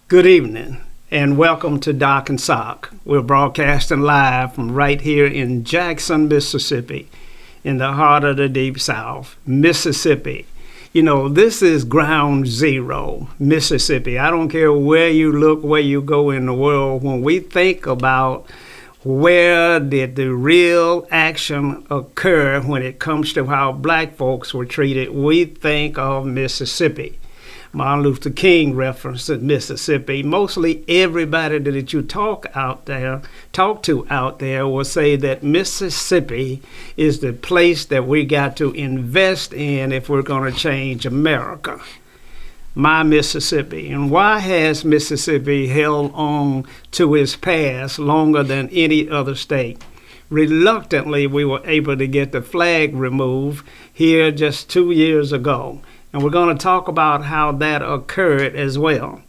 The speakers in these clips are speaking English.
Good evening and welcome to Doc and Sock. We're broadcasting live from right here in Jackson, Mississippi, in the heart of the Deep South, Mississippi. You know, this is ground zero, Mississippi. I don't care where you look, where you go in the world. When we think about where did the real action occur when it comes to how black folks were treated, we think of Mississippi. Martin Luther King referenced Mississippi. Mostly everybody that you talk to out there will say that Mississippi is the place that we got to invest in if we're going to change America. My Mississippi. And why has Mississippi held on to its past longer than any other state? Reluctantly, we were able to get the flag removed here just 2 years ago. And we're going to talk about how that occurred as well.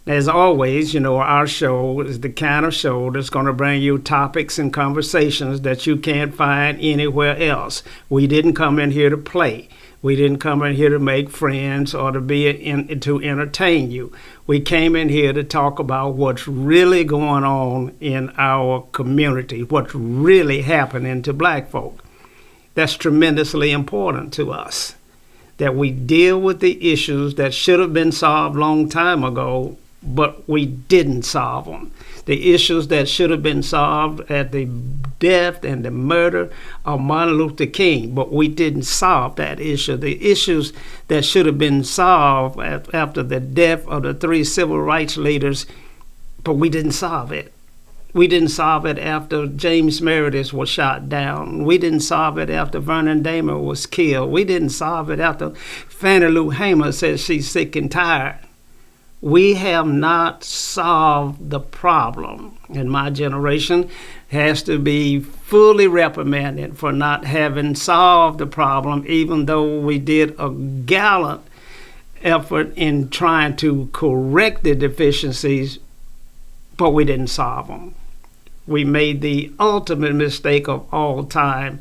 As always, you know, our show is the kind of show that's going to bring you topics and conversations that you can't find anywhere else. We didn't come in here to play. We didn't come in here to make friends or to entertain you. We came in here to talk about what's really going on in our community, what's really happening to black folk. That's tremendously important to us, that we deal with the issues that should have been solved a long time ago, but we didn't solve them. The issues that should have been solved at the death and the murder of Martin Luther King, but we didn't solve that issue. The issues that should have been solved after the death of the 3 civil rights leaders, but we didn't solve it. We didn't solve it after James Meredith was shot down. We didn't solve it after Vernon Damer was killed. We didn't solve it after Fannie Lou Hamer said she's sick and tired. We have not solved the problem. And my generation has to be fully reprimanded for not having solved the problem, even though we did a gallant effort in trying to correct the deficiencies, but we didn't solve them. We made the ultimate mistake of all time,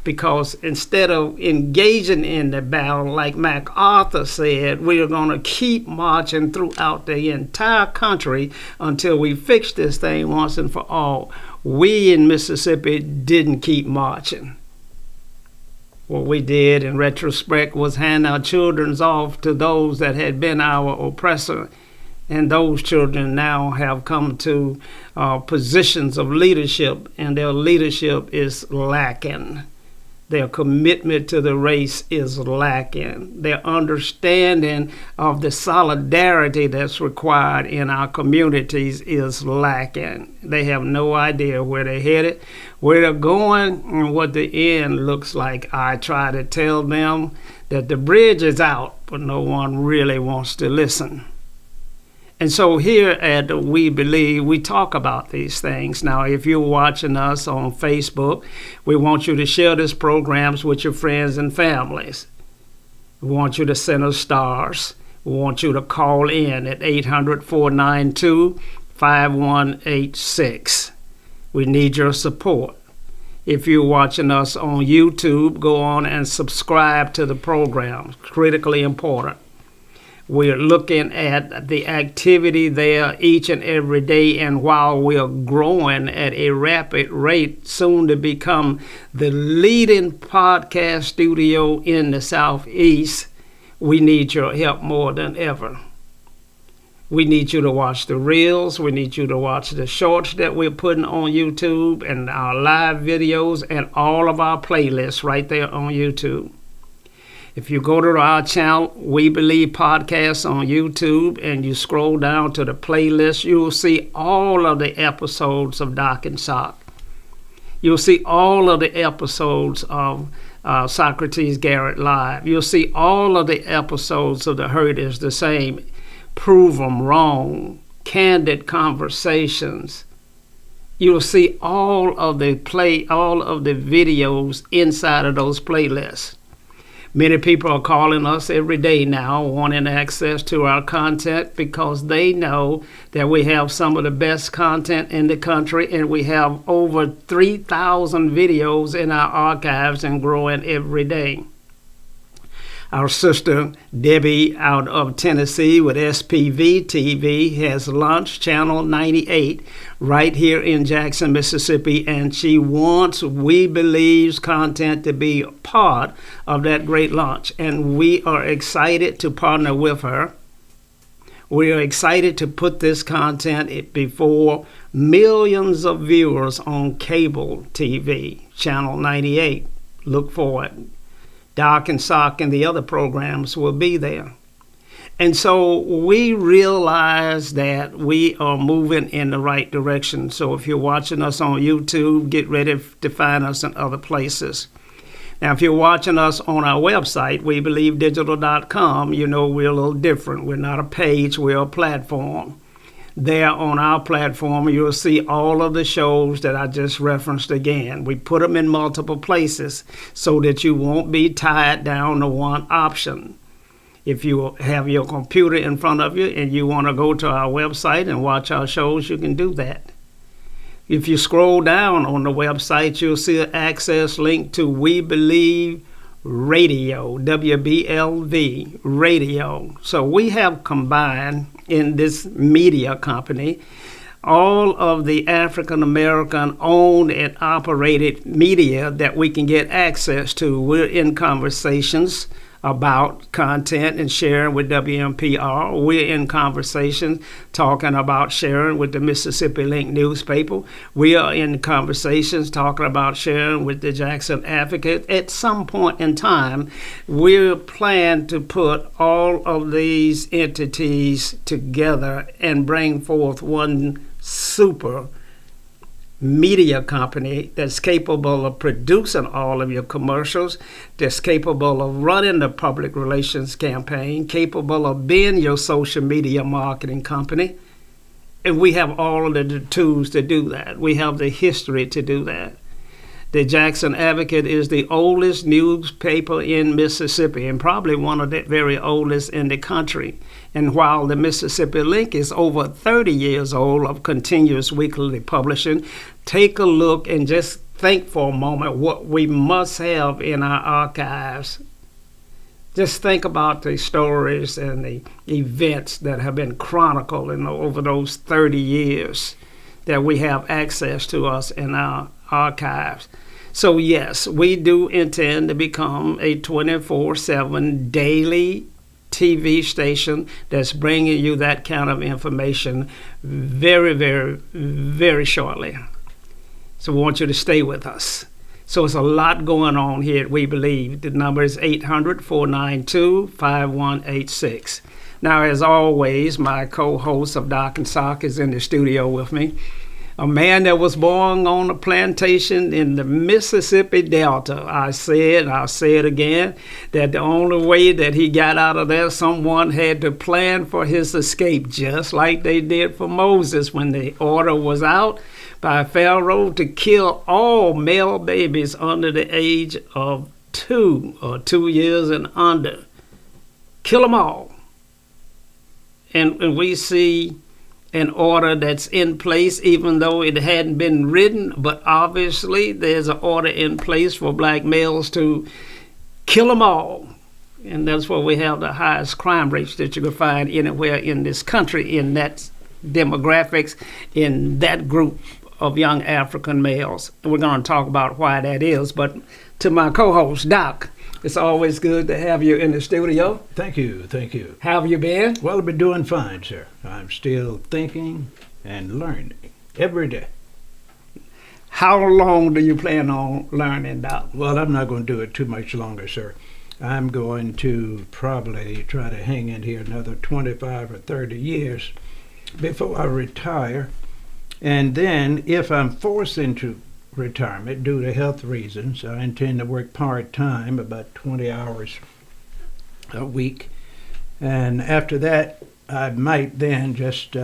because instead of engaging in the battle, like MacArthur said, we are going to keep marching throughout the entire country until we fix this thing once and for all. We in Mississippi didn't keep marching. What we did in retrospect was hand our children off to those that had been our oppressor. And those children now have come to positions of leadership, and their leadership is lacking. Their commitment to the race is lacking. Their understanding of the solidarity that's required in our communities is lacking. They have no idea where they're headed, where they're going, and what the end looks like. I try to tell them that the bridge is out, but no one really wants to listen. And so here at We Believe, we talk about these things. Now, if you're watching us on Facebook, we want you to share these programs with your friends and families. We want you to send us stars. We want you to call in at 800-492-5186. We need your support. If you're watching us on YouTube, go on and subscribe to the program. Critically important. We're looking at the activity there each and every day, and while we're growing at a rapid rate, soon to become the leading podcast studio in the Southeast, we need your help more than ever. We need you to watch the reels. We need you to watch the shorts that we're putting on YouTube and our live videos and all of our playlists right there on YouTube. If you go to our channel, We Believe Podcasts on YouTube, and you scroll down to the playlist, you will see all of the episodes of Doc and Sock. You'll see all of the episodes of Socrates Garrett Live. You'll see all of the episodes of The Hurt Is the Same, Prove 'Em Wrong, Candid Conversations. You'll see all of the videos inside of those playlists. Many people are calling us every day now wanting access to our content because they know that we have some of the best content in the country, and we have over 3,000 videos in our archives and growing every day. Our sister Debbie out of Tennessee with SPV TV has launched Channel 98 right here in Jackson, Mississippi, and she wants We Believe's content to be a part of that great launch. And we are excited to partner with her. We are excited to put this content before millions of viewers on cable TV, Channel 98. Look for it. Doc and Sock and the other programs will be there. And so we realize that we are moving in the right direction. So if you're watching us on YouTube, get ready to find us in other places. Now, if you're watching us on our website, WeBelieveDigital.com, you know we're a little different. We're not a page, we're a platform. There on our platform, you'll see all of the shows that I just referenced again. We put them in multiple places so that you won't be tied down to one option. If you have your computer in front of you and you want to go to our website and watch our shows, you can do that. If you scroll down on the website, you'll see an access link to We Believe Radio, WBLV Radio. So we have combined in this media company all of the African American owned and operated media that we can get access to. We're in conversations about content and sharing with WMPR. We're in conversations talking about sharing with the Mississippi Link newspaper. We are in conversations talking about sharing with the Jackson Advocate. At some point in time, we're planning to put all of these entities together and bring forth one super media company that's capable of producing all of your commercials, that's capable of running the public relations campaign, capable of being your social media marketing company. And we have all of the tools to do that. We have the history to do that. The Jackson Advocate is the oldest newspaper in Mississippi and probably one of the very oldest in the country. And while the Mississippi Link is over 30 years old of continuous weekly publishing, take a look and just think for a moment what we must have in our archives. Just think about the stories and the events that have been chronicled over those 30 years that we have access to us in our archives. So yes, we do intend to become a 24/7 daily TV station that's bringing you that kind of information very, very, very shortly. So we want you to stay with us. So it's a lot going on here at We Believe. The number is 800-492-5186. Now, as always, my co-host of Doc and Sock is in the studio with me. A man that was born on a plantation in the Mississippi Delta. I'll say it again, that the only way that he got out of there, someone had to plan for his escape, just like they did for Moses when the order was out by Pharaoh to kill all male babies under the age of 2 or 2 years and under. Kill them all. And we see an order that's in place, even though it hadn't been written, but obviously there's an order in place for black males to kill them all. And that's where we have the highest crime rates that you can find anywhere in this country, in that demographics, in that group of young African males. And we're going to talk about why that is. But to my co-host, Doc, It's always good to have you in the studio. Thank you, thank you. How have you been? Well, I've been doing fine, sir. I'm still thinking and learning every day. How long do you plan on learning, Doc? Well, I'm not going to do it too much longer, sir. I'm going to probably try to hang in here another 25 or 30 years before I retire. And then, if I'm forced into retirement due to health reasons, I intend to work part-time, about 20 hours a week. And after that, I might then just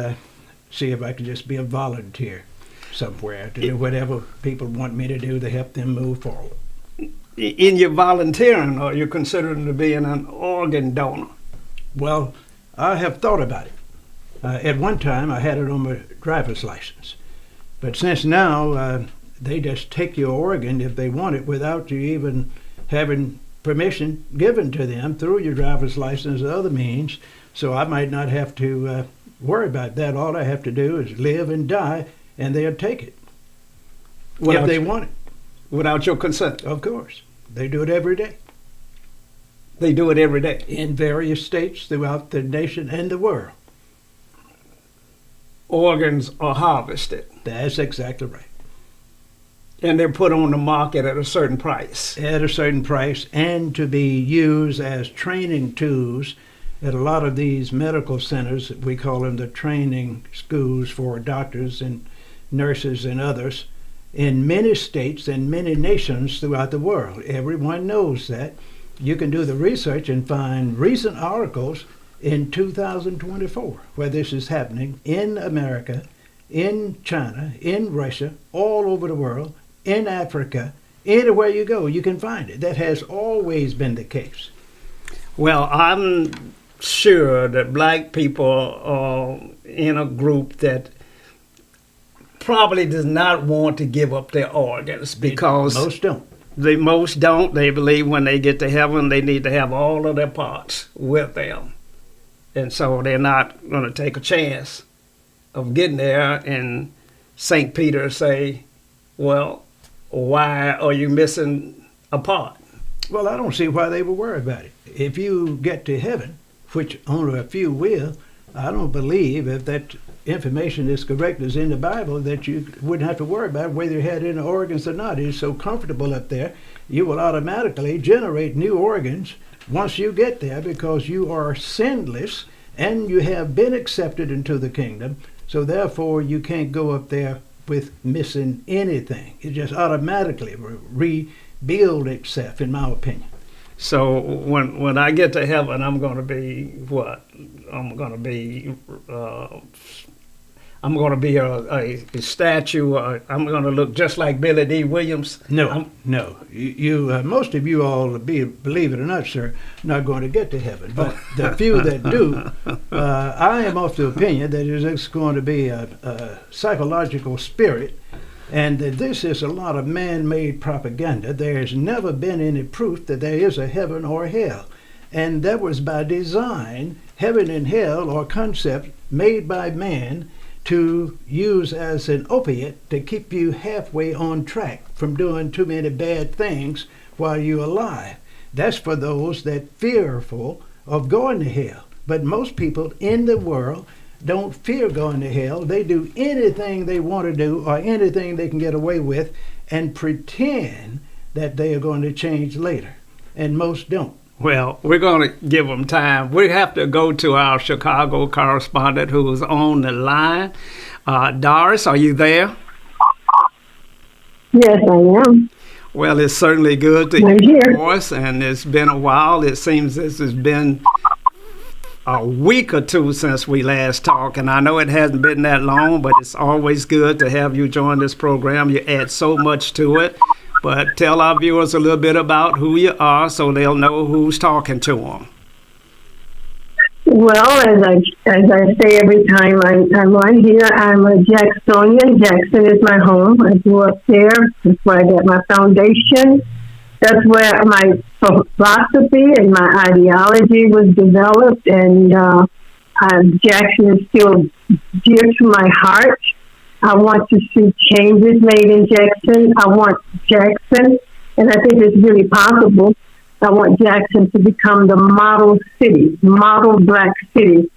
see if I can just be a volunteer somewhere to do whatever people want me to do to help them move forward. In your volunteering, are you considering to being an organ donor? Well, I have thought about it. At one time, I had it on my driver's license. But since now, they just take your organ if they want it without you even having permission given to them through your driver's license or other means. So I might not have to worry about that. All I have to do is live and die, and they'll take it if they want it. Without your consent? Of course. They do it every day. They do it every day? In various states throughout the nation and the world. Organs are harvested. That's exactly right. And they're put on the market at a certain price. At a certain price, and to be used as training tools at a lot of these medical centers. We call them the training schools for doctors and nurses and others in many states and many nations throughout the world. Everyone knows that. You can do the research and find recent articles in 2024 where this is happening in America, in China, in Russia, all over the world, in Africa. Anywhere you go, you can find it. That has always been the case. Well, I'm sure that black people are in a group that probably does not want to give up their organs because most don't. Most don't. They believe when they get to heaven, they need to have all of their parts with them. And so they're not going to take a chance of getting there and St. Peter say, well, why are you missing a part? Well, I don't see why they would worry about it. If you get to heaven, which only a few will, I don't believe if that information is correct as in the Bible that you wouldn't have to worry about whether you had any organs or not. It's so comfortable up there, you will automatically generate new organs once you get there because you are sinless and you have been accepted into the kingdom. So therefore, you can't go up there with missing anything. It just automatically rebuild itself, in my opinion. So when I get to heaven, I'm going to be what? I'm going to be a statue. I'm going to look just like Billy D. Williams. No. You most of you all, believe it or not, sir, not going to get to heaven. But the few that do, I am of the opinion that it is going to be a psychological spirit. And that this is a lot of man-made propaganda. There has never been any proof that there is a heaven or hell. And that was by design. Heaven and hell are concepts made by man to use as an opiate to keep you halfway on track from doing too many bad things while you're alive. That's for those that fearful of going to hell. But most people in the world don't fear going to hell. They do anything they want to do or anything they can get away with and pretend that they are going to change later. And most don't. Well, we're going to give them time. We have to go to our Chicago correspondent who is on the line. Doris, are you there? Yes, I am. Well, it's certainly good to hear your voice, and it's been a while. It seems this has been a week or two since we last talked, and I know it hasn't been that long, but it's always good to have you join this program. You add so much to it. But tell our viewers a little bit about who you are so they'll know who's talking to them. Well, as I say every time I'm on here, I'm a Jacksonian. Jackson is my home. I grew up there. That's where I got my foundation. That's where my philosophy and my ideology was developed. And Jackson is still dear to my heart. I want to see changes made in Jackson. I want Jackson, and I think it's really possible I want Jackson to become the model city, model black city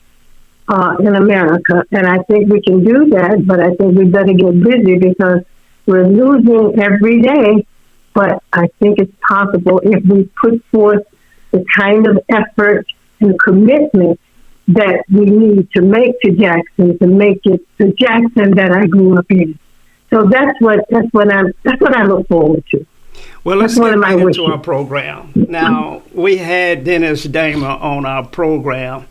in America. And I think we can do that, but I think we better get busy because we're losing every day. But I think it's possible if we put forth the kind of effort and commitment that we need to make to Jackson, to make it the Jackson that I grew up in. So that's what I look forward to. Well, let's That's one get of my back into wishes. our program. Now, we had Dennis Damer on our program,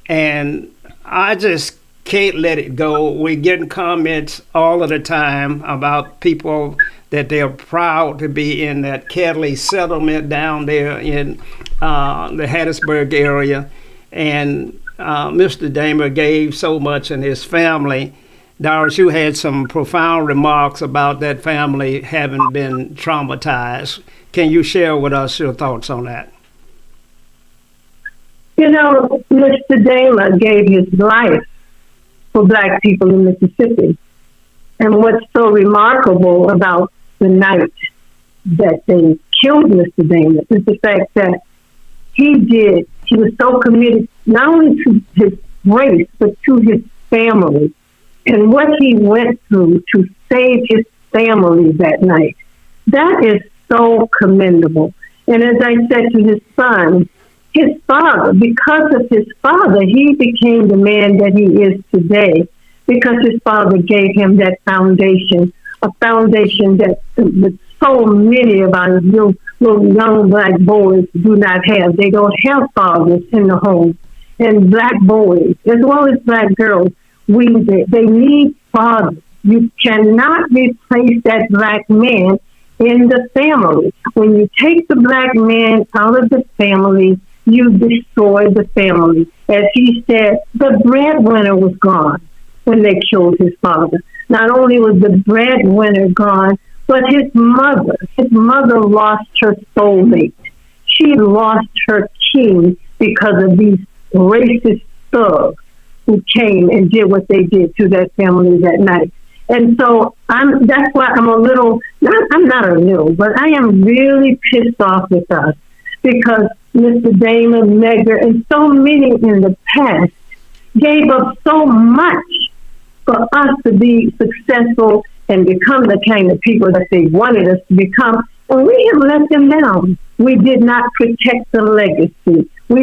and I just can't let it go. We're getting comments all of the time about people that they're proud to be in that Kedley settlement down there in the Hattiesburg area. And Mr. Damer gave so much in his family. Doris, you had some profound remarks about that family having been traumatized. Can you share with us your thoughts on that? You know, Mr. Damer gave his life for black people in Mississippi. And what's so remarkable about the night that they killed Mr. Damer is the fact that he was so committed not only to his race, but to his family. And what he went through to save his family that night, that is so commendable. And as I said to his son, his father, because of his father, he became the man that he is today, because his father gave him that foundation, a foundation that so many of our little young black boys do not have. They don't have fathers in the home. And black boys, as well as black girls, they need fathers. You cannot replace that black man in the family. When you take the black man out of the family, you destroy the family. As he said, the breadwinner was gone when they killed his father. Not only was the breadwinner gone, but his mother lost her soulmate. She lost her king because of these racist thugs who came and did what they did to that family that night. And so that's why I'm not a little, but I am really pissed off with us because Mr. Damer, Medgar, and so many in the past gave up so much for us to be successful and become the kind of people that they wanted us to become. And we have let them down. We did not protect the legacy. We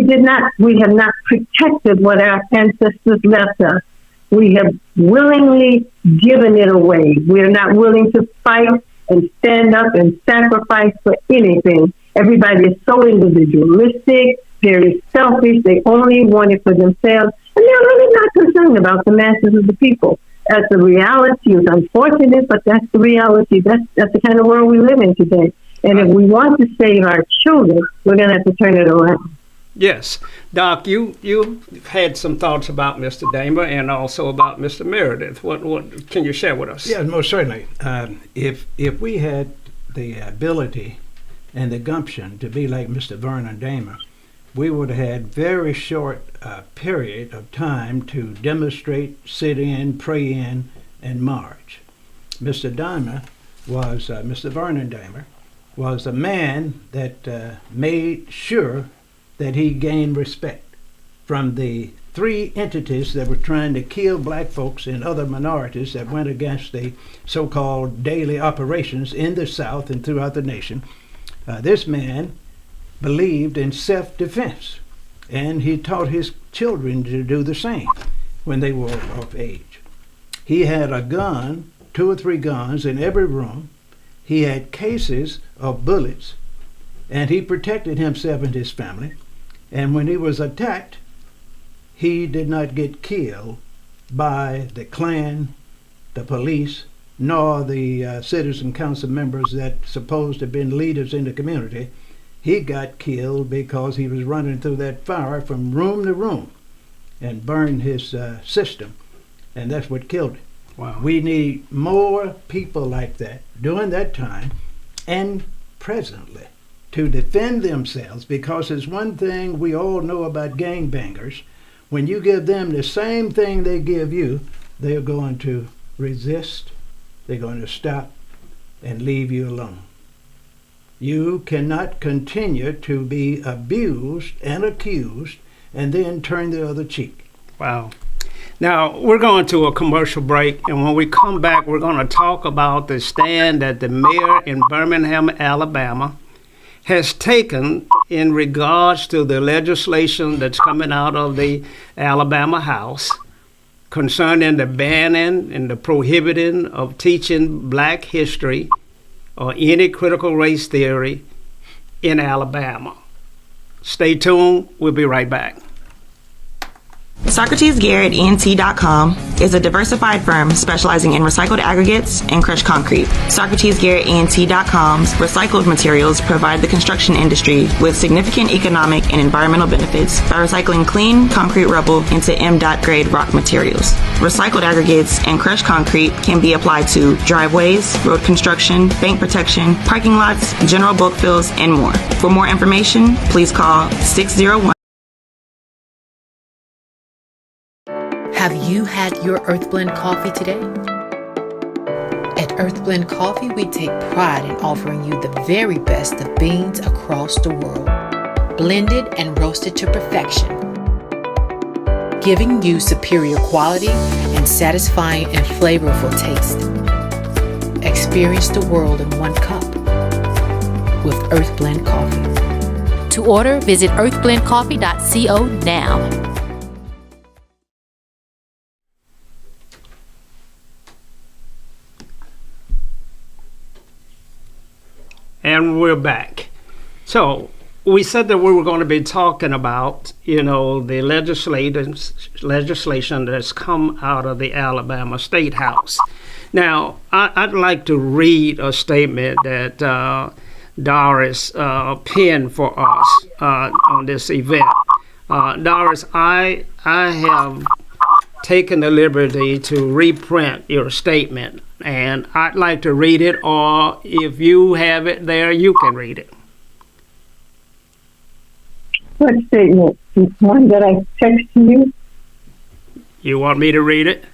have not protected what our ancestors left us. We have willingly given it away. We are not willing to fight and stand up and sacrifice for anything. Everybody is so individualistic, very selfish. They only want it for themselves. And they're really not concerned about the masses of the people. That's the reality. It's unfortunate, but that's the reality. That's the kind of world we live in today. And if we want to save our children, we're going to have to turn it around. Yes. Doc, you had some thoughts about Mr. Damer and also about Mr. Meredith. What can you share with us? Yes, most certainly. If we had the ability and the gumption to be like Mr. Vernon Damer, we would have had very short period of time to demonstrate, sit in, pray in, and march. Mr. Vernon Damer was a man that made sure that he gained respect from the three entities that were trying to kill black folks and other minorities that went against the so-called daily operations in the South and throughout the nation. This man believed in self-defense, and he taught his children to do the same when they were of age. He had a gun, 2 or 3 guns in every room. He had cases of bullets, and he protected himself and his family. And when he was attacked, he did not get killed by the Klan, the police, nor the citizen council members that supposed to have been leaders in the community. He got killed because he was running through that fire from room to room and burned his system. And that's what killed him. Wow. We need more people like that during that time and presently to defend themselves, because there's one thing we all know about gangbangers. When you give them the same thing they give you, they're going to resist, they're going to stop and leave you alone. You cannot continue to be abused and accused and then turn the other cheek. Wow. Now, we're going to a commercial break, and when we come back, we're going to talk about the stand that the mayor in Birmingham, Alabama, has taken in regards to the legislation that's coming out of the Alabama House concerning the banning and the prohibiting of teaching black history or any critical race theory in Alabama. Stay tuned. We'll be right back. Socrates Garrett ENT.com is a diversified firm specializing in recycled aggregates and crushed concrete. Socrates Garrett ENT.com's recycled materials provide the construction industry with significant economic and environmental benefits by recycling clean concrete rubble into M.Dot grade rock materials. Recycled aggregates and crushed concrete can be applied to driveways, road construction, bank protection, parking lots, general bulk fills, and more. For more information, please call 601. Have you had your Earthblend coffee today? At Earthblend Coffee, we take pride in offering you the very best of beans across the world, blended and roasted to perfection, giving you superior quality and satisfying and flavorful taste. Experience the world in one cup with Earthblend Coffee. To order, visit earthblendcoffee.co now. And we're back. So we said that we were going to be talking about, the legislation that's come out of the Alabama State House. Now, I'd like to read a statement that Doris penned for us on this event. Doris, I have taken the liberty to reprint your statement, and I'd like to read it, or if you have it there, you can read it. What statement? The one that I texted you? You want me to read it?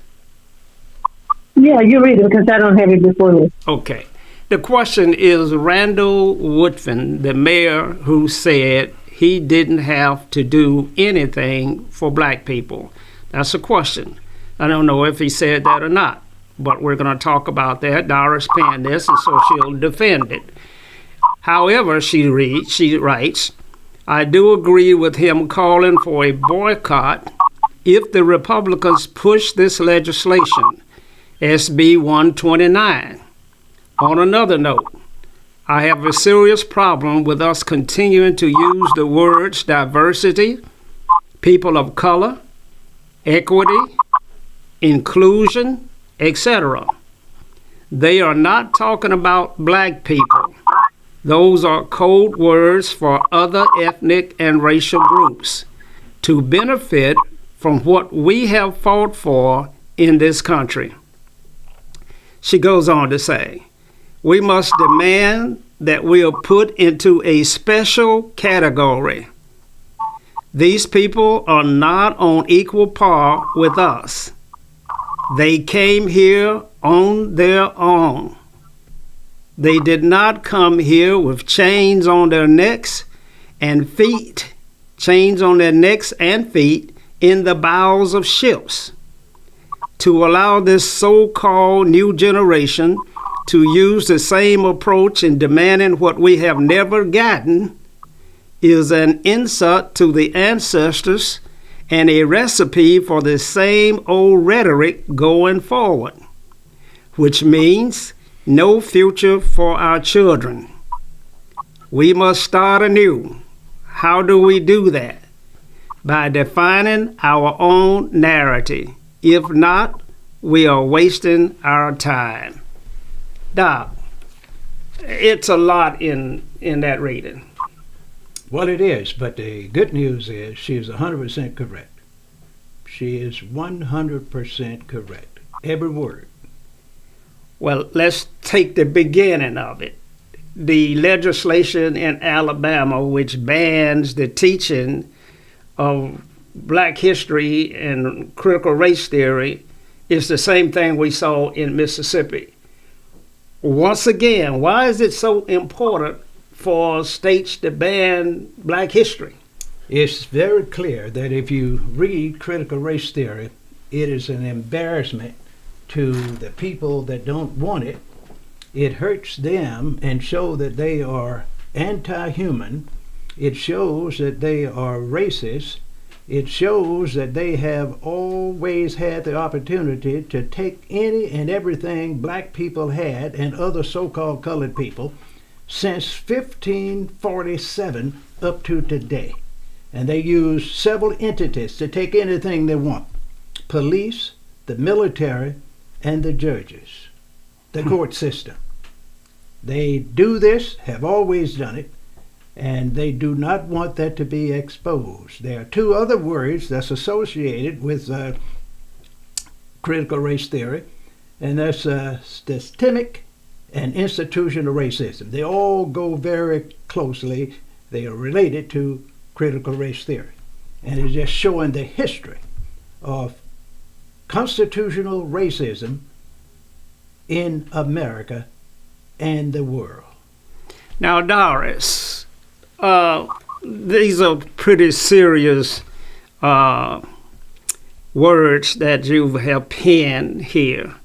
Yeah, you read it because I don't have it before me. Okay. The question is Randall Woodfin, the mayor who said he didn't have to do anything for black people. That's a question. I don't know if he said that or not, but we're going to talk about that. Doris penned this, and so she'll defend it. However, she writes, I do agree with him calling for a boycott if the Republicans push this legislation, SB 129. On another note, I have a serious problem with us continuing to use the words diversity, people of color, equity, inclusion, etc. They are not talking about black people. Those are code words for other ethnic and racial groups to benefit from what we have fought for in this country. She goes on to say, we must demand that we are put into a special category. These people are not on equal par with us. They came here on their own. They did not come here with chains on their necks and feet, chains on their necks and feet in the bows of ships. To allow this so-called new generation to use the same approach in demanding what we have never gotten is an insult to the ancestors and a recipe for the same old rhetoric going forward, which means no future for our children. We must start anew. How do we do that? By defining our own narrative. If not, we are wasting our time. Doc, it's a lot in that reading. Well, it is, but the good news is she is 100% correct. She is 100% correct. Every word. Well, let's take the beginning of it. The legislation in Alabama which bans the teaching of black history and critical race theory is the same thing we saw in Mississippi. Once again, why is it so important for states to ban black history. It's very clear that if you read critical race theory, it is an embarrassment to the people that don't want it. It hurts them and shows that they are anti-human. It shows that they are racist. It shows that they have always had the opportunity to take any and everything black people had and other so-called colored people since 1547 up to today. And they use several entities to take anything they want. Police, the military, and the judges, the court system. They do this, have always done it, and they do not want that to be exposed. There are two other words that's associated with critical race theory, and that's systemic and institutional racism. They all go very closely. They are related to critical race theory. And it's just showing the history of constitutional racism in America and the world. Now, Doris, these are pretty serious words that you have penned here.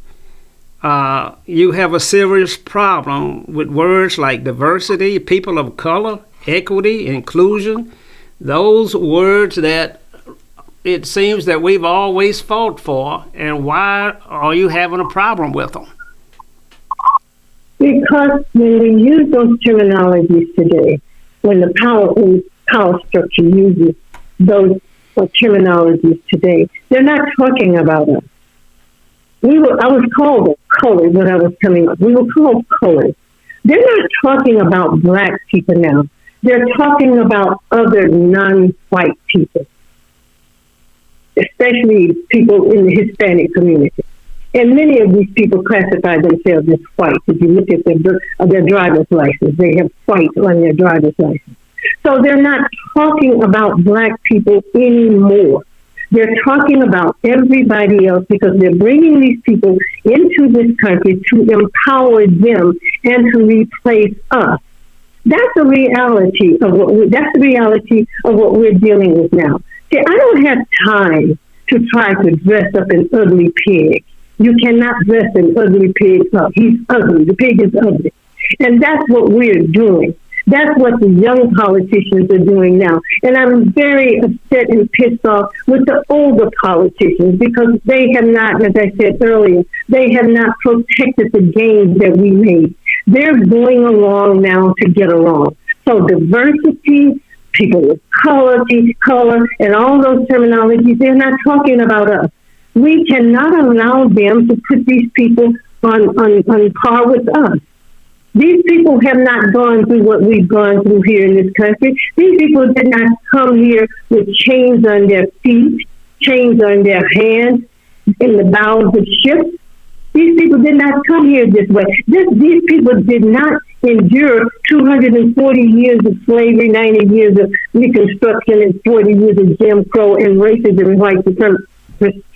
You have a serious problem with words like diversity, people of color, equity, inclusion, those words that it seems that we've always fought for, and why are you having a problem with them? Because when we use those terminologies today, when the power structure uses those terminologies today, they're not talking about us. I was called colored when I was coming up. We were called colored. They're not talking about black people now. They're talking about other non-white people, especially people in the Hispanic community. And many of these people classify themselves as white. If you look at their driver's license, they have white on their driver's license. So they're not talking about black people anymore. They're talking about everybody else because they're bringing these people into this country to empower them and to replace us. That's the reality of what we're dealing with now. See, I don't have time to try to dress up an ugly pig. You cannot dress an ugly pig up. He's ugly. The pig is ugly. And that's what we're doing. That's what the young politicians are doing now. And I'm very upset and pissed off with the older politicians because they have not, as I said earlier, they have not protected the gains that we made. They're going along now to get along. So diversity, people with color, and all those terminologies, they're not talking about us. We cannot allow them to put these people on par with us. These people have not gone through what we've gone through here in this country. These people did not come here with chains on their feet, chains on their hands, in the bows of ships. These people did not come here this way. These people did not endure 240 years of slavery, 90 years of Reconstruction, and 40 years of Jim Crow and racism and white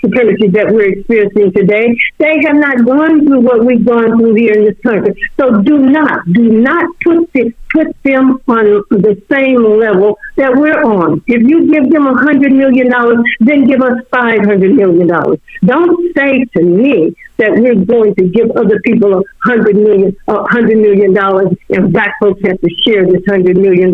supremacy that we're experiencing today. They have not gone through what we've gone through here in this country. So do not put them on the same level that we're on. If you give them $100 million, then give us $500 million. Don't say to me that we're going to give other people $100 million, and black folks have to share this $100 million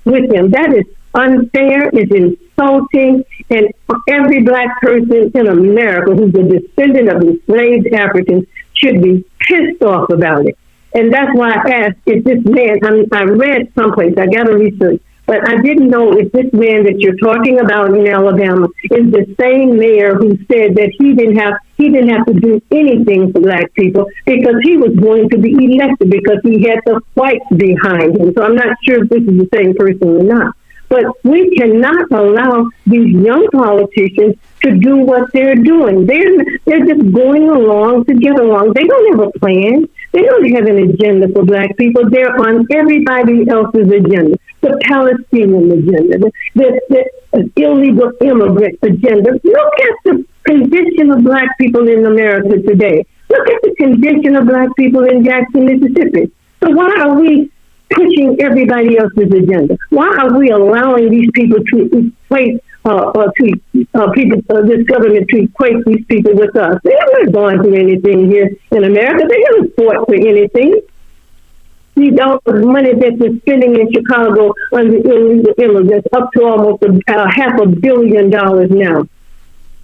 with them. That is unfair, is insulting, and every black person in America who's a descendant of enslaved Africans should be pissed off about it. And that's why I asked if this man, I read someplace, I got to research, but I didn't know if this man that you're talking about in Alabama is the same mayor who said that he didn't have to do anything for black people because he was going to be elected because he had the whites behind him. So I'm not sure if this is the same person or not. But we cannot allow these young politicians to do what they're doing. They're just going along to get along. They don't have a plan. They don't have an agenda for black people. They're on everybody else's agenda. The Palestinian agenda, the illegal immigrant agenda. Look at the condition of black people in America today. Look at the condition of black people in Jackson, Mississippi. So why are we pushing everybody else's agenda? Why are we allowing these people to equate, this government to equate these people with us? They haven't gone through anything here in America. They haven't fought for anything. You know, the money that they're spending in Chicago on the illegal immigrants, up to almost $500 million now,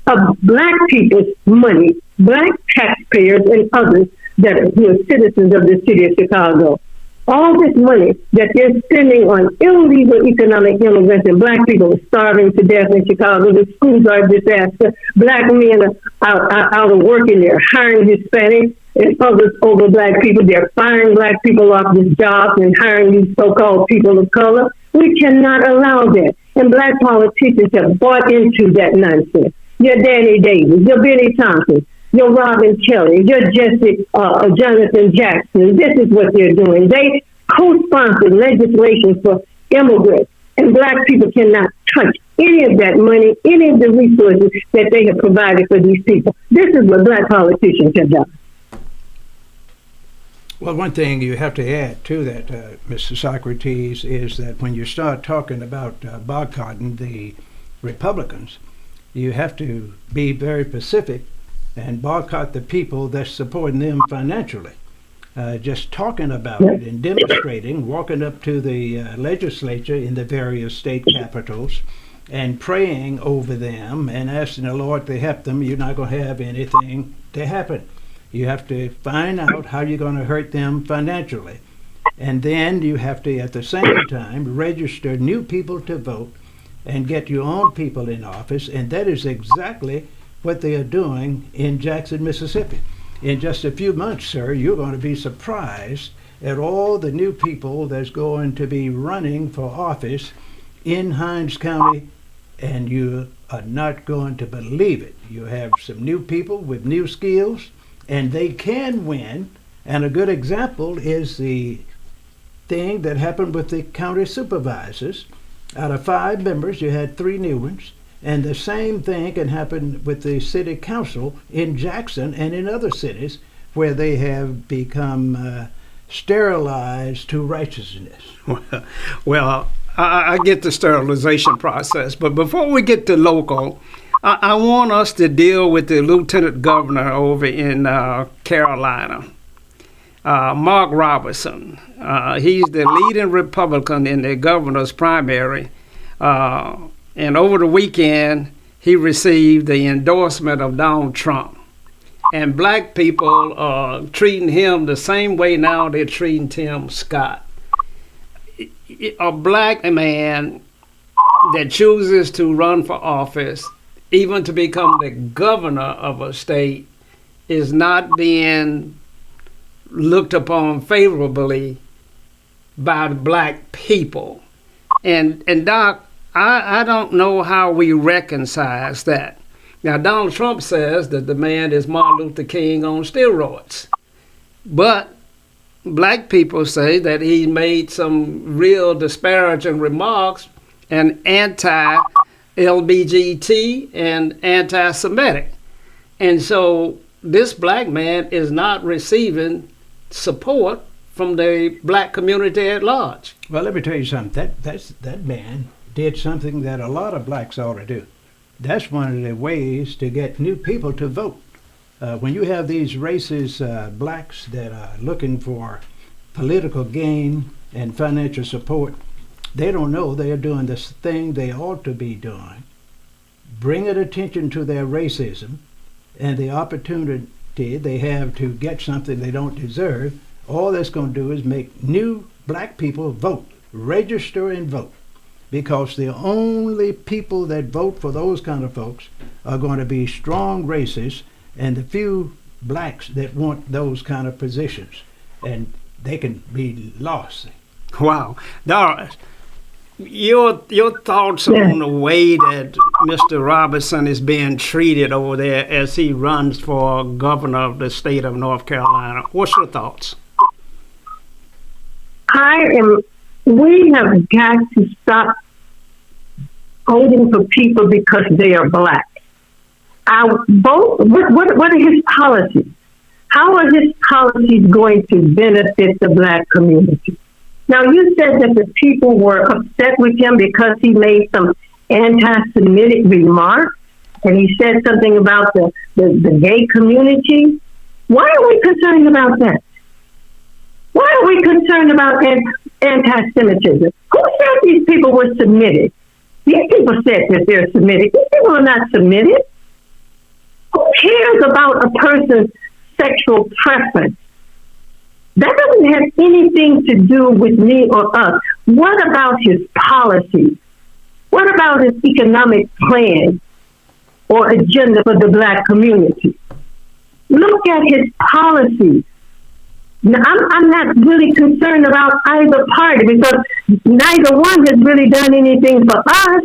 of black people's money, black taxpayers and others that are citizens of the city of Chicago. All this money that they're spending on illegal economic immigrants, and black people are starving to death in Chicago. The schools are a disaster. Black men are out of work, and they're hiring Hispanics and others over black people. They're firing black people off these jobs and hiring these so-called people of color. We cannot allow that. And black politicians have bought into that nonsense. Your Danny Davis, your Benny Thompson, your Robin Kelly, your Jesse, Jonathan Jackson. This is what they're doing. They co-sponsored legislation for immigrants, and black people cannot touch any of that money, any of the resources that they have provided for these people. This is what black politicians have done. Well, one thing you have to add to that, Mr. Socrates, is that when you start talking about boycotting the Republicans, you have to be very specific and boycott the people that's supporting them financially. Just talking about it and demonstrating, walking up to the legislature in the various state capitals and praying over them and asking the Lord to help them, you're not going to have anything to happen. You have to find out how you're going to hurt them financially. And then you have to, at the same time, register new people to vote and get your own people in office. And that is exactly what they are doing in Jackson, Mississippi. In just a few months, sir, you're going to be surprised at all the new people that's going to be running for office in Hinds County, and you are not going to believe it. You have some new people with new skills, and they can win. And a good example is the thing that happened with the county supervisors. Out of 5 members, you had 3 new ones. And the same thing can happen with the city council in Jackson and in other cities where they have become sterilized to righteousness. Well, I get the sterilization process, but before we get to local, I want us to deal with the lieutenant governor over in Carolina, Mark Robertson. He's the leading Republican in the governor's primary. And over the weekend, he received the endorsement of Donald Trump. And black people are treating him the same way now they're treating Tim Scott. A black man that chooses to run for office, even to become the governor of a state, is not being looked upon favorably by the black people. And Doc, I don't know how we reconcile that. Now, Donald Trump says that the man is Martin Luther King on steroids. But black people say that he made some real disparaging remarks and anti-LGBT and anti-Semitic. And so this black man is not receiving support from the black community at large. Well, let me tell you something. That man did something that a lot of blacks ought to do. That's one of the ways to get new people to vote. When you have these racist blacks that are looking for political gain and financial support, they don't know they are doing this thing they ought to be doing, bringing attention to their racism and the opportunity they have to get something they don't deserve. All that's going to do is make new black people vote, register and vote. Because the only people that vote for those kind of folks are going to be strong racists and the few blacks that want those kind of positions. And they can be lost. Wow. Doris, your thoughts on the way that Mr. Robertson is being treated over there as he runs for governor of the state of North Carolina. What's your thoughts? We have got to stop voting for people because they are black. What are his policies? How are his policies going to benefit the black community? Now, you said that the people were upset with him because he made some anti-Semitic remarks, and he said something about the gay community. Why are we concerned about that? Why are we concerned about anti-Semitism? Who said these people were Semitic? These people said that they're Semitic. These people are not Semitic. Who cares about a person's sexual preference? That doesn't have anything to do with me or us. What about his policies? What about his economic plan or agenda for the Black community? Look at his policies. Now, I'm not really concerned about either party because neither one has really done anything for us.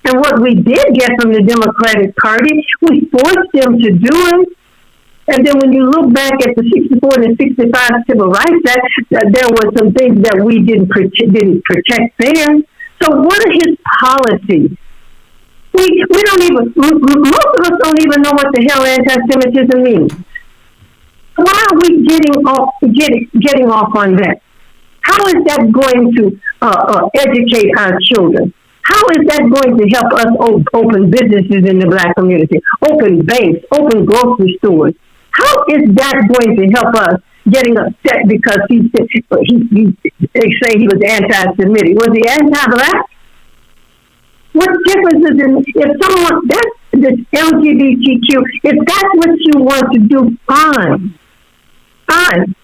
And what we did get from the Democratic Party, we forced them to do it. And then when you look back at the 64 and 65 Civil Rights Act, there were some things that we didn't protect there. So what are his policies? We don't even, most of us don't even know what the hell anti-Semitism means. Why are we getting off on that? How is that going to educate our children? How is that going to help us open businesses in the Black community, open banks, open grocery stores? How is that going to help us getting upset because they say he was anti-Semitic? Was he anti-Black? What difference is it if someone, that's this LGBTQ, if that's what you want to do, fine. Fine.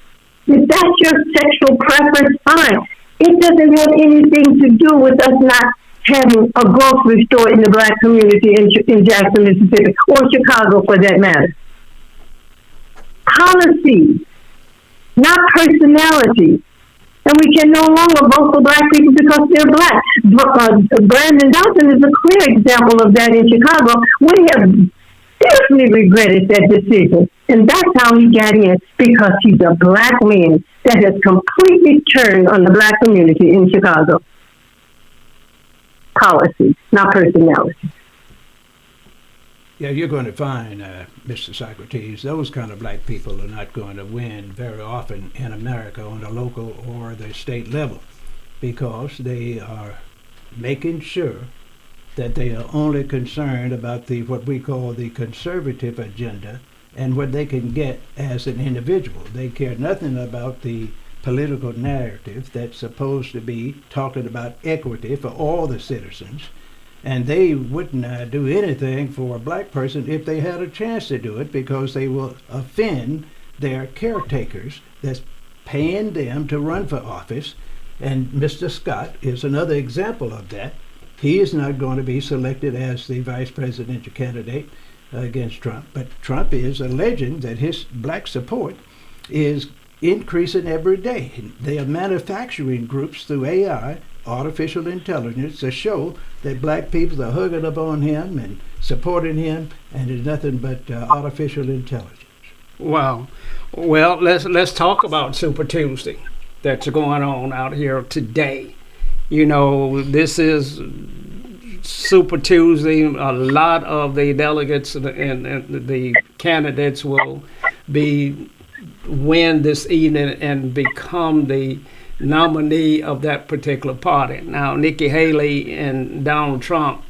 If that's your sexual preference, fine. It doesn't have anything to do with us not having a grocery store in the Black community in Jackson, Mississippi, or Chicago for that matter. Policy, not personality. And we can no longer vote for Black people because they're Black. Brandon Johnson is a clear example of that in Chicago. We have seriously regretted that decision. And that's how he got in, because he's a Black man that has completely turned on the Black community in Chicago. Policy, not personality. Yeah, you're going to find, Mr. Socrates, those kind of Black people are not going to win very often in America on the local or the state level, because they are making sure that they are only concerned about what we call the conservative agenda and what they can get as an individual. They care nothing about the political narrative that's supposed to be talking about equity for all the citizens. And they wouldn't do anything for a Black person if they had a chance to do it, because they will offend their caretakers that's paying them to run for office. And Mr. Scott is another example of that. He is not going to be selected as the vice presidential candidate against Trump. But Trump is alleging that his Black support is increasing every day. They are manufacturing groups through AI, artificial intelligence, to show that Black people are hugging up on him and supporting him, and it's nothing but artificial intelligence. Wow. Well, let's talk about Super Tuesday that's going on out here today. You know, this is Super Tuesday. A lot of the delegates and the candidates will win this evening and become the nominee of that particular party. Now, Nikki Haley and Donald Trump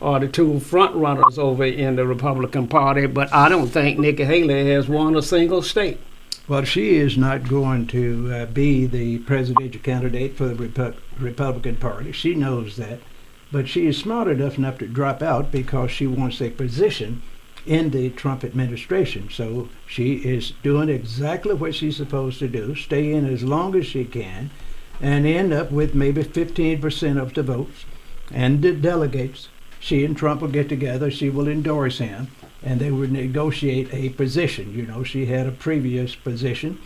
are the two front runners over in the Republican Party, but I don't think Nikki Haley has won a single state. Well, she is not going to be the presidential candidate for the Republican Party. She knows that, but she is smart enough to drop out because she wants a position in the Trump administration. So she is doing exactly what she's supposed to do, stay in as long as she can, and end up with maybe 15% of the votes and the delegates. She and Trump will get together, she will endorse him, and they will negotiate a position. You know, she had a previous position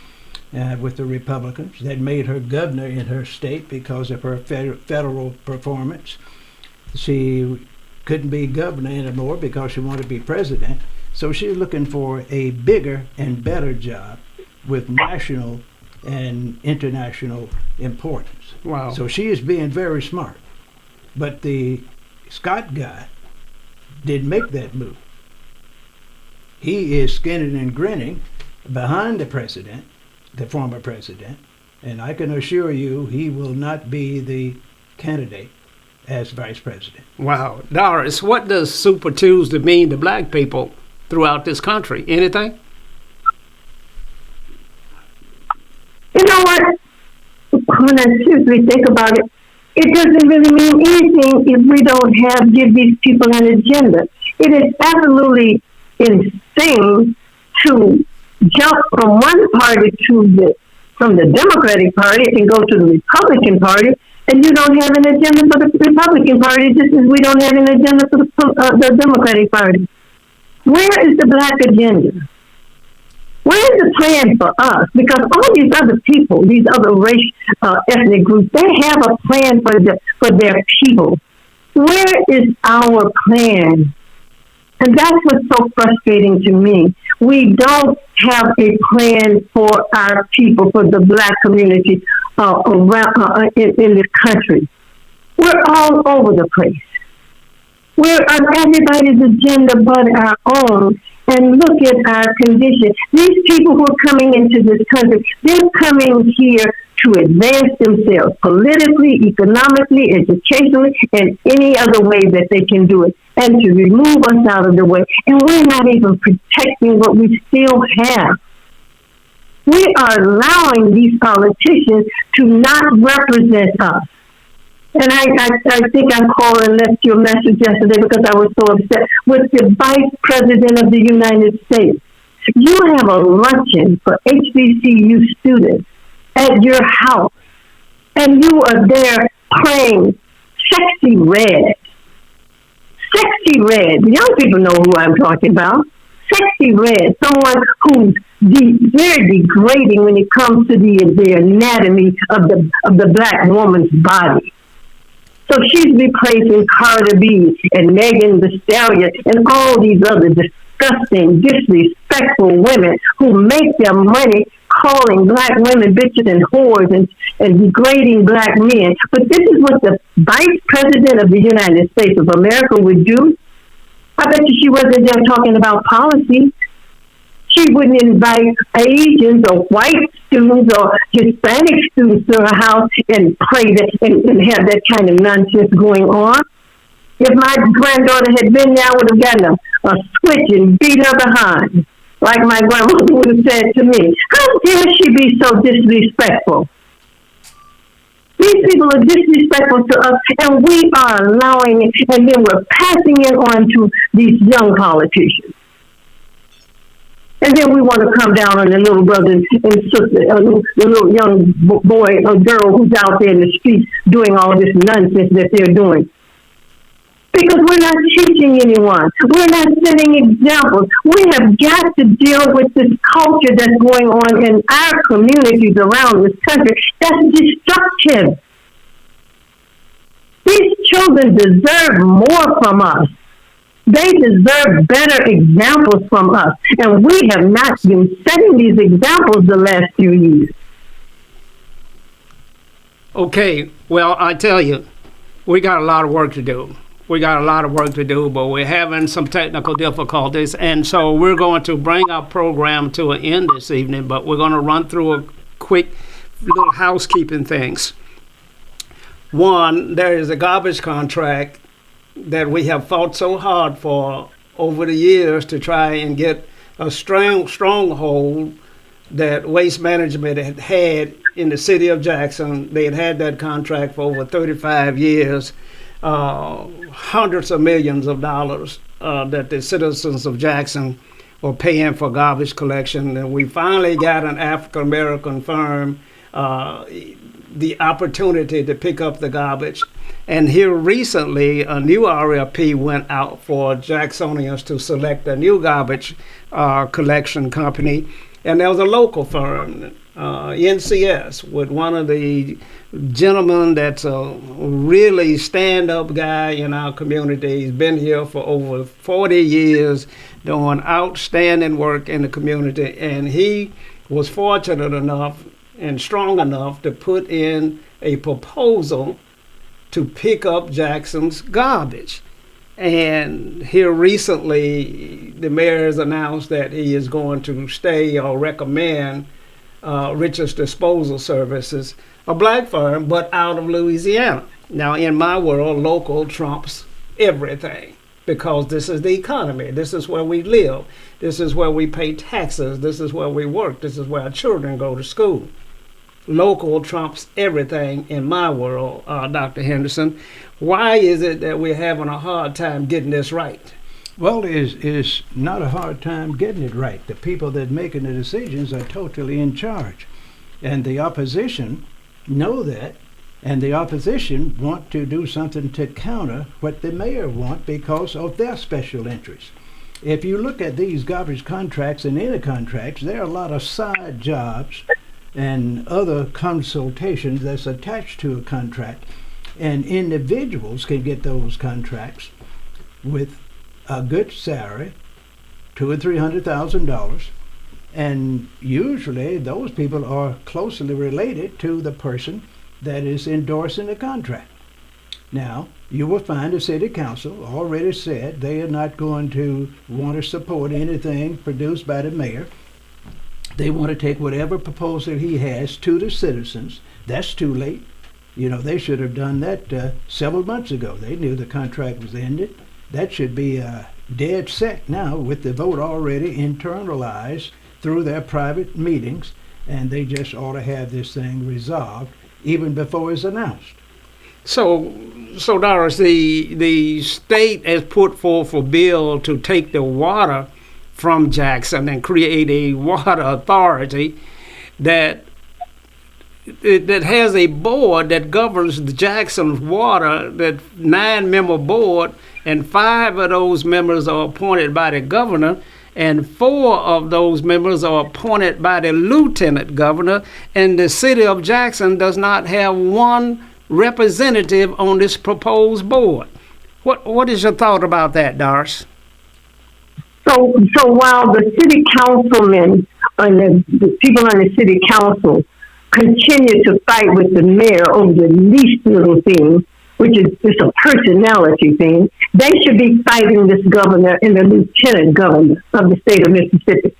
with the Republicans that made her governor in her state because of her federal performance. She couldn't be governor anymore because she wanted to be president. So she's looking for a bigger and better job with national and international importance. Wow. So she is being very smart. But the Scott guy didn't make that move. He is skinning and grinning behind the president, the former president, And I can assure you he will not be the candidate as vice president. Wow. Doris, what does Super Tuesday mean to black people throughout this country? Anything? You know what? When I seriously think about it, it doesn't really mean anything if we don't give these people an agenda. It is absolutely insane to jump from one party from the Democratic Party and go to the Republican Party, and you don't have an agenda for the Republican Party, just as we don't have an agenda for the Democratic Party. Where is the black agenda? Where is the plan for us? Because all these other people, these other ethnic groups, they have a plan for their people. Where is our plan? And that's what's so frustrating to me. We don't have a plan for our people, for the black community around in this country. We're all over the place. We're on everybody's agenda but our own. And look at our condition. These people who are coming into this country, they're coming here to advance themselves politically, economically, educationally, and any other way that they can do it, and to remove us out of the way. And we're not even protecting what we still have. We are allowing these politicians to not represent us. And I think I called and left you a message yesterday because I was so upset with the Vice President of the United States. You have a luncheon for HBCU students at your house, and you are there playing Sexy Red. Sexy Red. Young people know who I'm talking about. Sexy Red, someone who's very degrading when it comes to the anatomy of the black woman's body. So she's replacing Cardi B and Megan Thee Stallion and all these other disgusting, disrespectful women who make their money calling black women bitches and whores and degrading black men. But this is what the Vice President of the United States of America would do. I bet you she wasn't there talking about policy. She wouldn't invite Asians or white students or Hispanic students to her house and play that and have that kind of nonsense going on. If my granddaughter had been there, I would have gotten a switch and beat her behind, like my grandmother would have said to me. How dare she be so disrespectful? These people are disrespectful to us, and we are allowing it, and then we're passing it on to these young politicians. And then we want to come down on the little brother and sister, the little young boy or girl who's out there in the streets doing all this nonsense that they're doing. Because we're not teaching anyone. We're not setting examples. We have got to deal with this culture that's going on in our communities around this country that's destructive. These children deserve more from us. They deserve better examples from us. And we have not been setting these examples the last few years. Okay, well, I tell you, we got a lot of work to do. We got a lot of work to do, but we're having some technical difficulties. And so we're going to bring our program to an end this evening, but we're going to run through a quick little housekeeping things. One, there is a garbage contract that we have fought so hard for over the years to try and get a stronghold that Waste Management had in the city of Jackson. They had that contract for over 35 years, hundreds of millions of dollars that the citizens of Jackson were paying for garbage collection. And we finally got an African-American firm the opportunity to pick up the garbage. And here recently, a new RFP went out for Jacksonians to select a new garbage collection company. And there was a local firm, NCS, with one of the gentlemen that's a really stand-up guy in our community. He's been here for over 40 years doing outstanding work in the community. And he was fortunate enough and strong enough to put in a proposal to pick up Jackson's garbage. And here recently, the mayor has announced that he is going to stay or recommend Richards Disposal Services, a black firm, but out of Louisiana. Now, in my world, local trumps everything because this is the economy. This is where we live. This is where we pay taxes. This is where we work. This is where our children go to school. Local trumps everything in my world, Dr. Henderson. Why is it that we're having a hard time getting this right? Well, it's not a hard time getting it right. The people that are making the decisions are totally in charge. And the opposition know that, and the opposition want to do something to counter what the mayor want because of their special interests. If you look at these garbage contracts and any contracts, there are a lot of side jobs and other consultations that's attached to a contract, and individuals can get those contracts with a good salary, $200,000 or $300,000, and usually those people are closely related to the person that is endorsing the contract. Now, you will find the city council already said they are not going to want to support anything produced by the mayor. They want to take whatever proposal he has to the citizens. That's too late. You know, they should have done that several months ago. They knew the contract was ended. That should be dead set now with the vote already internalized through their private meetings, and they just ought to have this thing resolved even before it's announced. So Doris, the state has put forth a bill to take the water from Jackson and create a water authority that has a board that governs the Jackson's water, that 9-member board, and 5 of those members are appointed by the governor, and 4 of those members are appointed by the lieutenant governor, and the city of Jackson does not have one representative on this proposed board. What is your thought about that, Doris? So while the city councilmen and the people on the city council continue to fight with the mayor over the least little thing, which is just a personality thing, they should be fighting this governor and the lieutenant governor of the state of Mississippi.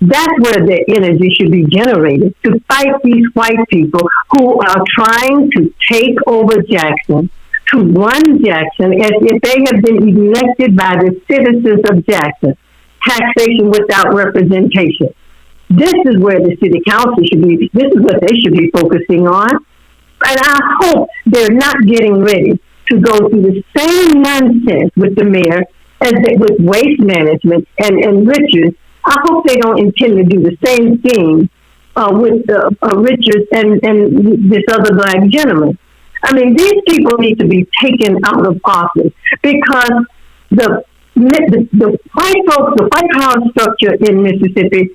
That's where their energy should be generated, to fight these white people who are trying to take over Jackson, to run Jackson as if they have been elected by the citizens of Jackson. Taxation without representation. This is where the city council should be. This is what they should be focusing on. And I hope they're not getting ready to go through the same nonsense with the mayor as they, with waste management and Richards. I hope they don't intend to do the same thing with Richards and this other black gentleman. I mean, these people need to be taken out of office because the white folks, the white power structure in Mississippi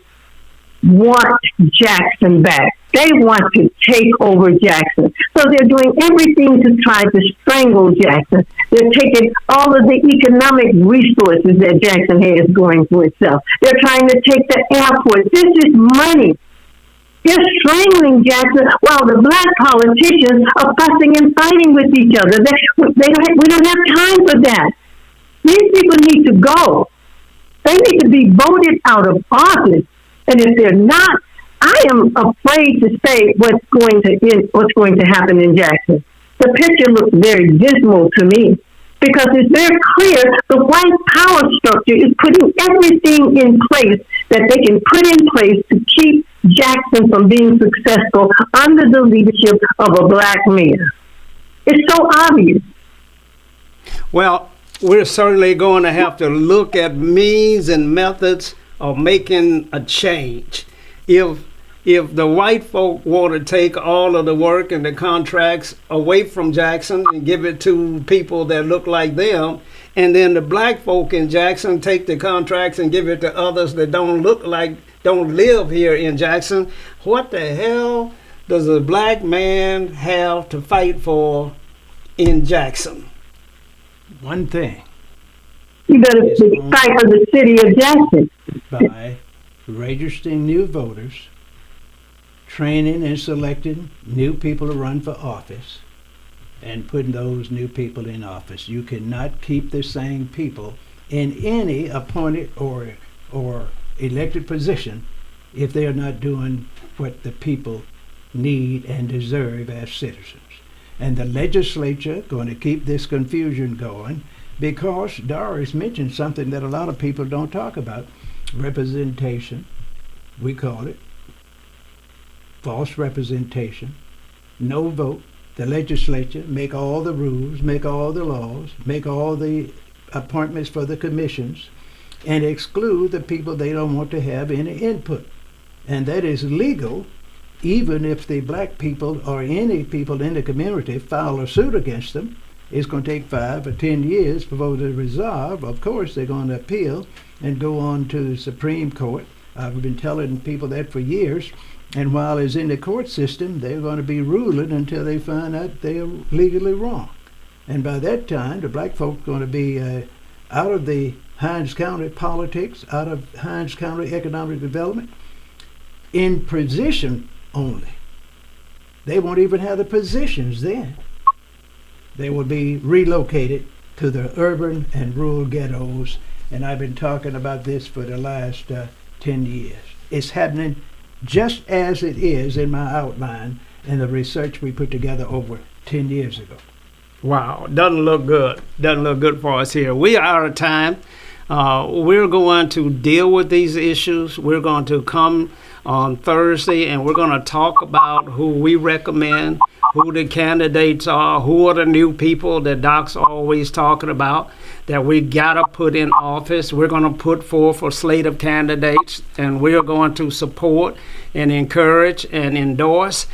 want Jackson back. They want to take over Jackson. So they're doing everything to try to strangle Jackson. They're taking all of the economic resources that Jackson has going for itself. They're trying to take the airport. This is money. They're strangling Jackson while the black politicians are fussing and fighting with each other. We don't have time for that. These people need to go. They need to be voted out of office. And if they're not, I am afraid to say what's going to happen in Jackson. The picture looks very dismal to me because it's very clear the white power structure is putting everything in place that they can put in place to keep Jackson from being successful under the leadership of a black mayor. It's so obvious. Well, we're certainly going to have to look at means and methods of making a change. If the white folk want to take all of the work and the contracts away from Jackson and give it to people that look like them, and then the black folk in Jackson take the contracts and give it to others that don't live here in Jackson, what the hell does a black man have to fight for in Jackson? One thing. You better fight for the city of Jackson. By registering new voters, training and selecting new people to run for office, and putting those new people in office. You cannot keep the same people in any appointed or elected position if they are not doing what the people need and deserve as citizens. And the legislature going to keep this confusion going because Doris mentioned something that a lot of people don't talk about. Representation, we call it. False representation. No vote. The legislature make all the rules, make all the laws, make all the appointments for the commissions, and exclude the people they don't want to have any input. And that is legal even if the black people or any people in the community file a suit against them. It's going to take 5 or 10 years before they resolve. Of course, they're going to appeal and go on to the Supreme Court. I've been telling people that for years. And while it's in the court system, they're going to be ruling until they find out they're legally wrong. And by that time, the black folks are going to be out of the Hinds County politics, out of Hinds County economic development, in position only. They won't even have the positions then. They will be relocated to the urban and rural ghettos. And I've been talking about this for the last 10 years. It's happening just as it is in my outline and the research we put together over 10 years ago. Wow, doesn't look good. Doesn't look good for us here. We are out of time. We're going to deal with these issues. We're going to come on Thursday and we're going to talk about who we recommend, who the candidates are, who are the new people that Doc's always talking about that we got to put in office. We're going to put forth a slate of candidates and we're going to support and encourage and endorse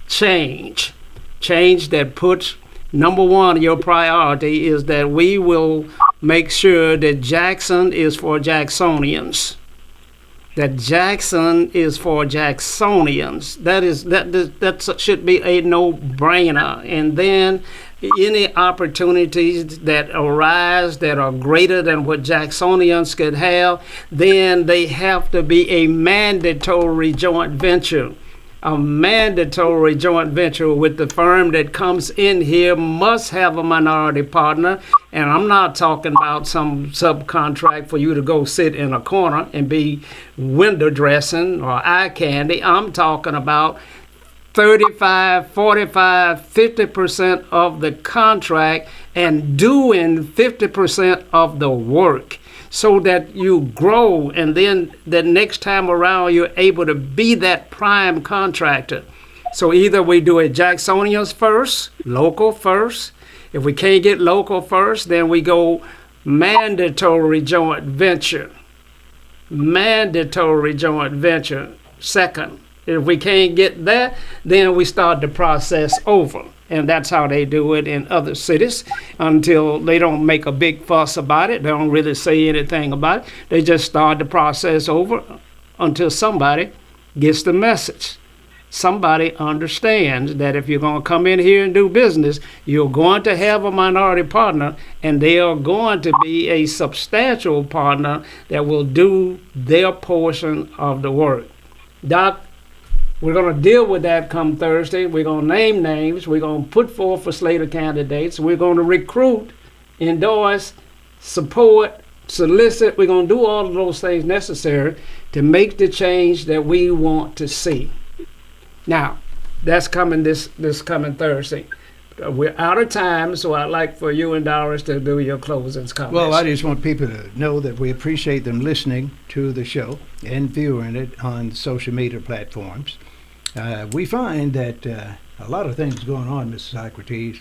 change. Change that puts, number one, your priority is that we will make sure that Jackson is for Jacksonians. That Jackson is for Jacksonians. That should be a no-brainer. And then any opportunities that arise that are greater than what Jacksonians could have, then they have to be a mandatory joint venture. A mandatory joint venture with the firm that comes in here must have a minority partner. And I'm not talking about some subcontract for you to go sit in a corner and be window dressing or eye candy. I'm talking about 35, 45, 50% of the contract and doing 50% of the work, so that you grow, and then the next time around you're able to be that prime contractor. So either we do it Jacksonians first, local first. If we can't get local first, then we go mandatory joint venture. Mandatory joint venture second. If we can't get that, then we start the process over. And that's how they do it in other cities until they don't make a big fuss about it. They don't really say anything about it. They just start the process over until somebody gets the message. Somebody understands that if you're going to come in here and do business, you're going to have a minority partner, and they are going to be a substantial partner that will do their portion of the work. Doc, we're going to deal with that come Thursday. We're going to name names. We're going to put forth a slate of candidates. We're going to recruit, endorse, support, solicit. We're going to do all of those things necessary to make the change that we want to see. Now, that's coming this coming Thursday. We're out of time, so I'd like for you and Doris to do your closing comments. Well, I just want people to know that we appreciate them listening to the show and viewing it on social media platforms. We find that a lot of things going on, Mrs. Socrates,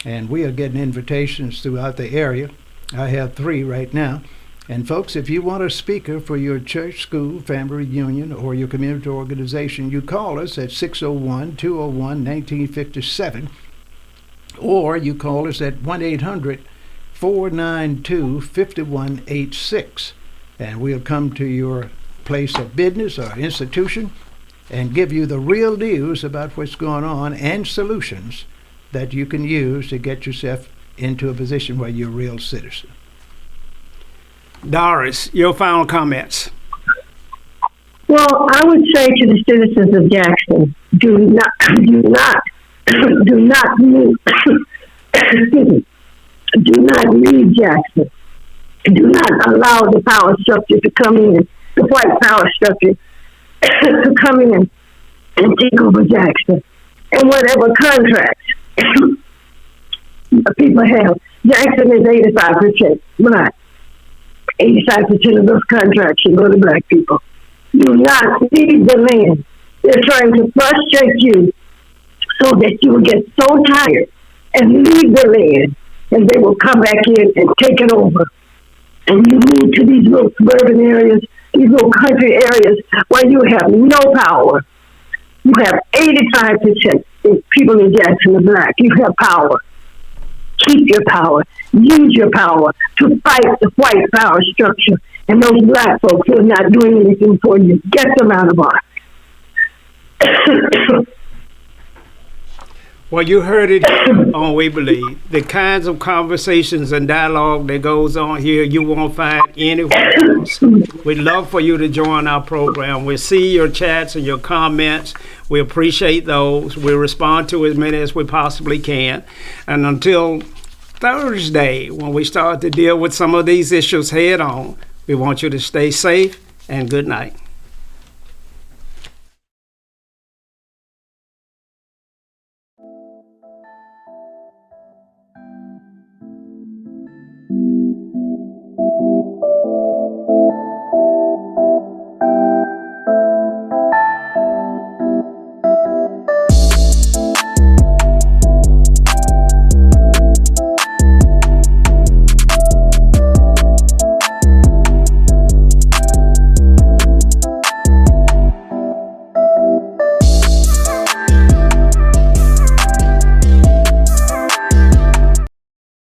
and we are getting invitations throughout the area. I have 3 right now. And folks, if you want a speaker for your church, school, family reunion, or your community organization, you call us at 601-201-1957, or you call us at 1-800-492-5186, and we'll come to your place of business or institution and give you the real news about what's going on and solutions that you can use to get yourself into a position where you're a real citizen. Doris, your final comments. Well, I would say to the citizens of Jackson, do not leave, excuse me, do not leave Jackson. Do not allow the power structure to come in, the white power structure, to come in and take over Jackson. And whatever contracts people have, Jackson is 85% black. 85% of those contracts should go to black people. Do not leave the land. They're trying to frustrate you so that you will get so tired and leave the land, and they will come back in and take it over. And you move to these little suburban areas, these little country areas where you have no power. You have 85% of people in Jackson are black. You have power. Keep your power. Use your power to fight the white power structure. And those black folks who are not doing anything for you, get them out of our. Well, you heard it on We Believe. The kinds of conversations and dialogue that goes on here, you won't find anywhere else. We'd love for you to join our program. We see your chats and your comments. We appreciate those. We respond to as many as we possibly can. And until Thursday, when we start to deal with some of these issues head on, we want you to stay safe and good night.